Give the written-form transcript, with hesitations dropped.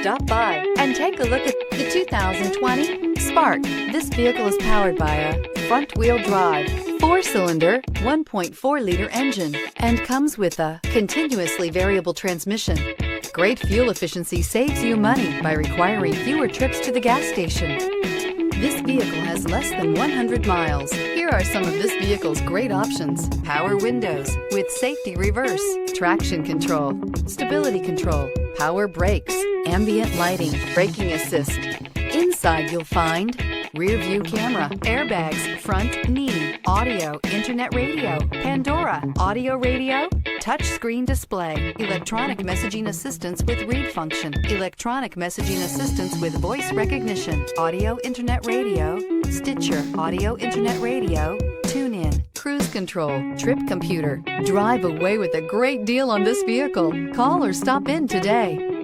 Stop by and take a look at the 2020 Spark. This vehicle is powered by a front-wheel drive, 4-cylinder, 1.4-liter engine, and comes with a continuously variable transmission. Great fuel efficiency saves you money by requiring fewer trips to the gas station. This vehicle has less than 100 miles. Here are some of this vehicle's great options: power windows with safety reverse, traction control, stability control, power brakes, ambient lighting, braking assist. Inside you'll find rear view camera, airbags, front knee, audio, internet radio, Pandora, audio radio, touchscreen display, electronic messaging assistance with read function, electronic messaging assistance with voice recognition, audio, internet radio, Stitcher, audio, internet radio, tune-in, cruise control, trip computer. Drive away with a great deal on this vehicle. Call or stop in today.